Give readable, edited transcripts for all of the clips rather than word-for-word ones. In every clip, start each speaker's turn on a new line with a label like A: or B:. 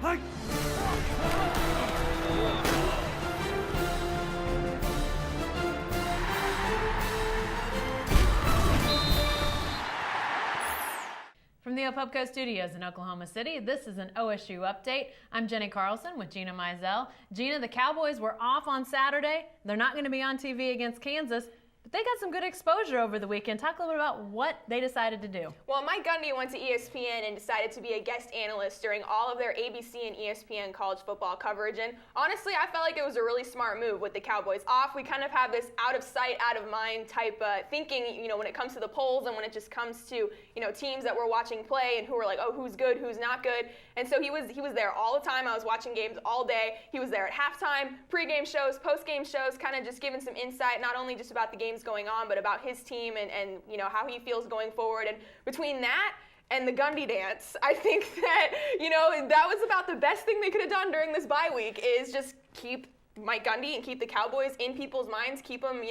A: From the Opupco Studios in Oklahoma City, this is an OSU update. I'm Jenni Carlson with Gina Mizell. Gina, the Cowboys were off on Saturday. They're not going to be on TV against Kansas, but they got some good exposure over the weekend. Talk a little bit about what they decided to do.
B: Well, Mike Gundy went to ESPN and decided to be a guest analyst during all of their ABC and ESPN college football coverage. And honestly, I felt like it was a really smart move with the Cowboys off. We kind of have this out of sight, out of mind type thinking, when it comes to the polls and when it just comes to, teams that we're watching play and who are like, oh, who's good, who's not good. And so he was there all the time. I was watching games all day. He was there at halftime, pregame shows, postgame shows, kind of just giving some insight, not only just about the games going on, but about his team and how he feels going forward. And between that and the Gundy dance, I think that, that was about the best thing they could have done during this bye week, is just keep Mike Gundy and keep the Cowboys in people's minds, keep them,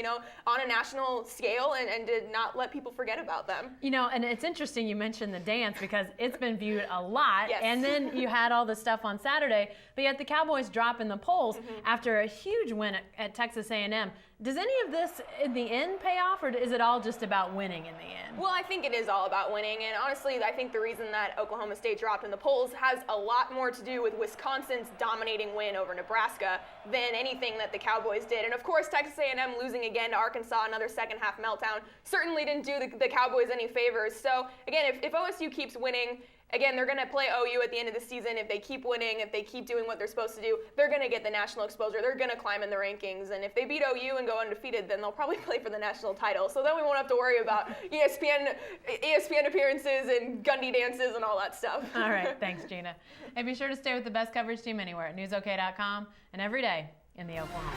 B: on a national scale and did not let people forget about them.
A: And it's interesting you mentioned the dance because it's been viewed a lot.
B: Yes.
A: And then you had all the stuff on Saturday, but yet the Cowboys drop in the polls after a huge win at Texas A&M. Does any of this in the end pay off, or is it all just about winning in the end?
B: Well, I think it is all about winning, and honestly, I think the reason that Oklahoma State dropped in the polls has a lot more to do with Wisconsin's dominating win over Nebraska than anything that the Cowboys did. And of course, Texas A&M losing again to Arkansas, another second-half meltdown, certainly didn't do the Cowboys any favors. So again, if OSU keeps winning, again, they're going to play OU at the end of the season. If they keep winning, if they keep doing what they're supposed to do, they're going to get the national exposure. They're going to climb in the rankings. And if they beat OU and go undefeated, then they'll probably play for the national title. So then we won't have to worry about ESPN appearances and Gundy dances and all that stuff.
A: All right. Thanks, Gina. And be sure to stay with the best coverage team anywhere at newsok.com and every day in the Oklahoma.